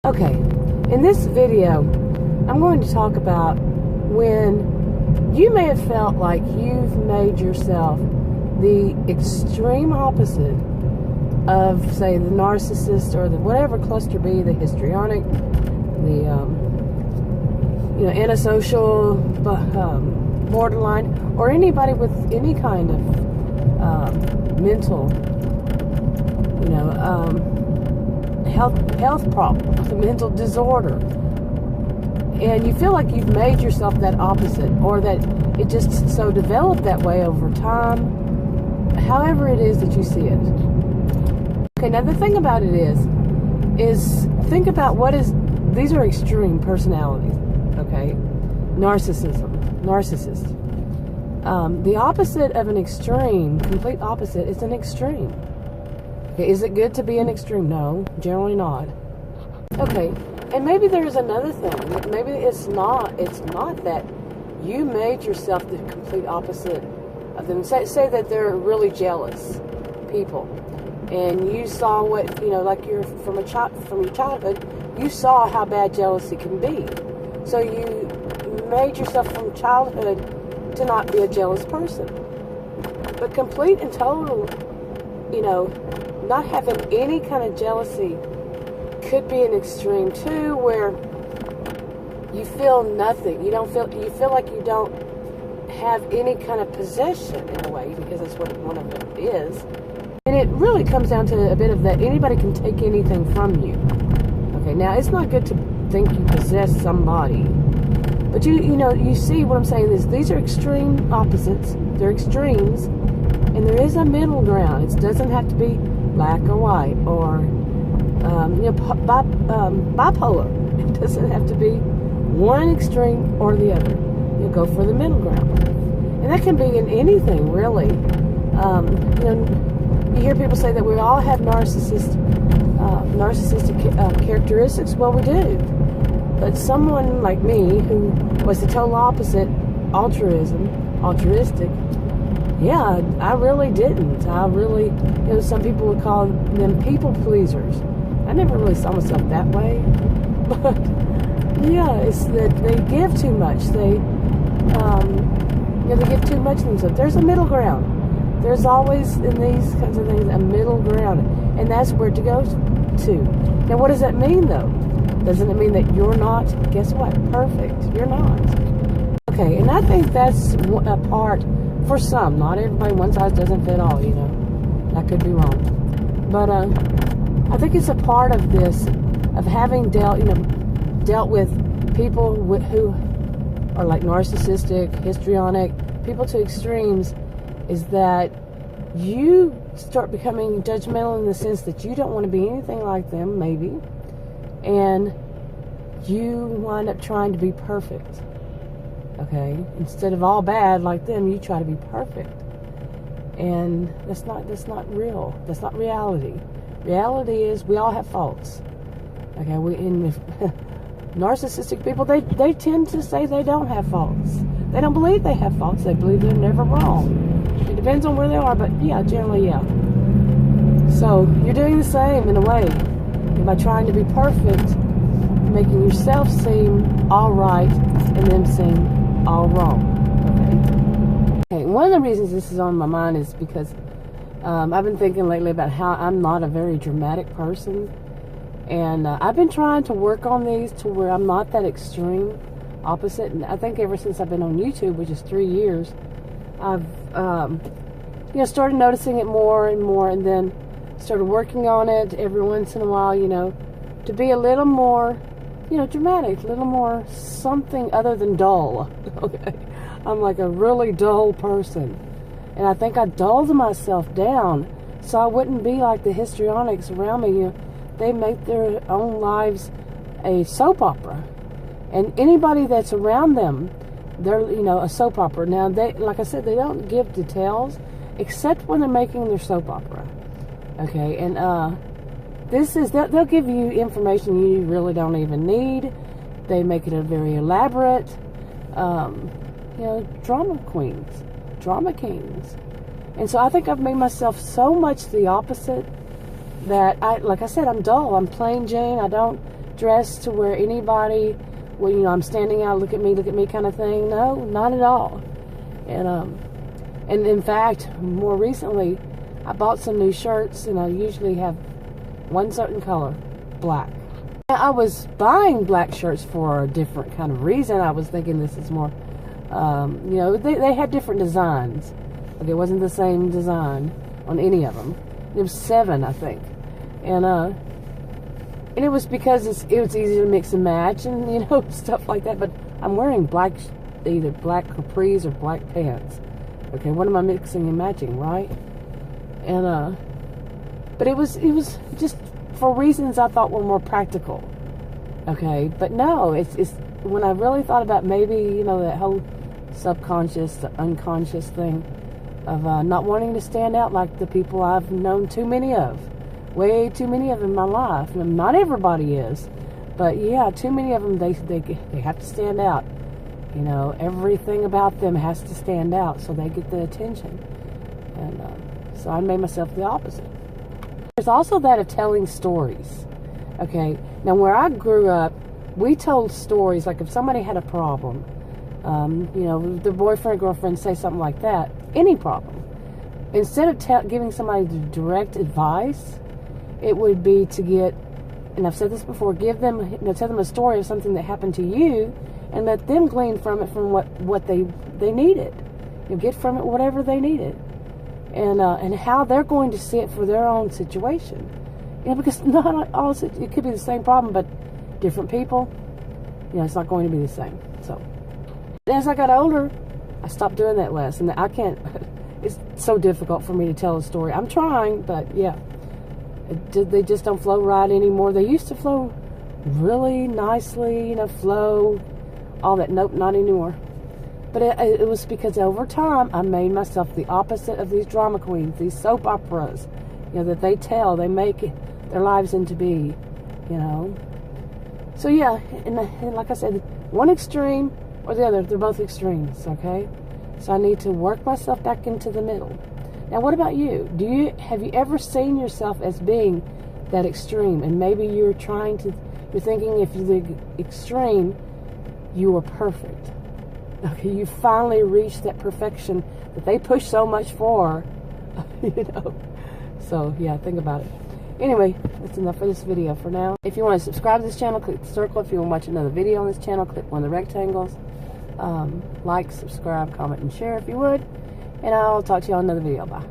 Okay, in this video, I'm going to talk about when you may have felt like you've made yourself the extreme opposite of, say, the narcissist or the whatever cluster B, the histrionic, the antisocial, borderline, or anybody with any kind of mental, health problem, a mental disorder, and you feel like you've made yourself that opposite, or that it just so developed that way over time, however it is that you see it. Okay, now the thing about it is think about these are extreme personalities, okay? Narcissist. The opposite of an extreme, complete opposite, is an extreme. Okay, is it good to be an extreme? No, generally not. Okay, and maybe there's another thing. Maybe it's not that you made yourself the complete opposite of them. Say that they're really jealous people, and you saw what, like you're from your childhood, you saw how bad jealousy can be. So you made yourself from childhood to not be a jealous person. But complete and total, not having any kind of jealousy could be an extreme too, where you feel nothing. You feel like you don't have any kind of possession in a way, because that's what one of them is. And it really comes down to a bit of that anybody can take anything from you. Okay, now it's not good to think you possess somebody, but you see what I'm saying is these are extreme opposites. They're extremes, and there is a middle ground. It doesn't have to be black or white, or bipolar. It doesn't have to be one extreme or the other. You go for the middle ground, and that can be in anything really. You hear people say that we all have narcissistic characteristics. Well, we do. But someone like me, who was the total opposite, altruistic, yeah, I really didn't. I really, some people would call them people pleasers. I never really saw myself that way. But, yeah, it's that they give too much. They give too much of themselves. There's a middle ground. There's always, in these kinds of things, a middle ground. And that's where to go to. Now, what does that mean, though? Doesn't it mean that you're not, guess what, perfect? You're not. Okay, and I think that's a part, for some, not everybody, one size doesn't fit all, That could be wrong. But I think it's a part of this, of having dealt with people who are like narcissistic, histrionic, people to extremes, is that you start becoming judgmental in the sense that you don't want to be anything like them, maybe, and you wind up trying to be perfect. Okay, instead of all bad like them, you try to be perfect, and that's not real. That's not reality. Reality is we all have faults. Okay, narcissistic people, they tend to say they don't have faults. They don't believe they have faults. They believe they're never wrong. It depends on where they are, but yeah, generally, yeah. So you're doing the same in a way by trying to be perfect, making yourself seem all right and them seem all wrong. Okay. One of the reasons this is on my mind is because I've been thinking lately about how I'm not a very dramatic person, and I've been trying to work on these to where I'm not that extreme opposite. And I think ever since I've been on YouTube, which is 3 years, I've started noticing it more and more, and then started working on it every once in a while, to be a little more, dramatic, a little more something other than dull. Okay, I'm like a really dull person, and I think I dulled myself down so I wouldn't be like the histrionics around me. They make their own lives a soap opera, and anybody that's around them, they're a soap opera. Now they, like I said, they don't give details except when they're making their soap opera. Okay, and they'll give you information you really don't even need. They make it a very elaborate, drama queens, drama kings. And so I think I've made myself so much the opposite that like I said, I'm dull. I'm plain Jane. I don't dressed to where anybody, well, you know, I'm standing out, look at me kind of thing. No, not at all. And in fact, more recently, I bought some new shirts, and I usually have one certain color, black. I was buying black shirts for a different kind of reason. I was thinking this is more, you know, they had different designs. Like, it wasn't the same design on any of them. There was 7, I think. And it was because it was easy to mix and match and, you know, stuff like that. But I'm wearing either black capris or black pants. Okay, what am I mixing and matching, right? And, but it was just for reasons I thought were more practical. Okay, but no, it's when I really thought about maybe, you know, that whole subconscious, unconscious thing of not wanting to stand out like the people I've known too many of. Way too many of them in my life. Not everybody is, but yeah, too many of them, they have to stand out. You know, everything about them has to stand out so they get the attention. And so I made myself the opposite. There's also that of telling stories. Okay, now where I grew up, we told stories. Like if somebody had a problem, you know, their boyfriend, girlfriend, say something like that, any problem. Instead of giving somebody direct advice, it would be to get, and I've said this before, give them, you know, tell them a story of something that happened to you, and let them glean from it from what they needed. You know, get from it whatever they needed, and how they're going to see it for their own situation. You know, because not all, it could be the same problem, but different people. You know, it's not going to be the same. So as I got older, I stopped doing that less, and I can't. It's so difficult for me to tell a story. I'm trying, but yeah, they just don't flow right anymore. They used to flow really nicely, you know, flow, all that. Nope, not anymore. But it was because over time I made myself the opposite of these drama queens, these soap operas, you know, that they make their lives into be, you know. So yeah, and like I said, one extreme or the other, they're both extremes, okay? So I need to work myself back into the middle. Now, what about you? Have you ever seen yourself as being that extreme? And maybe you're thinking if you're the extreme, you are perfect. Okay, you finally reached that perfection that they push so much for, you know. So yeah, think about it. Anyway, that's enough for this video for now. If you want to subscribe to this channel, click the circle. If you want to watch another video on this channel, click one of the rectangles. Like, subscribe, comment, and share if you would. And I'll talk to you on another video. Bye.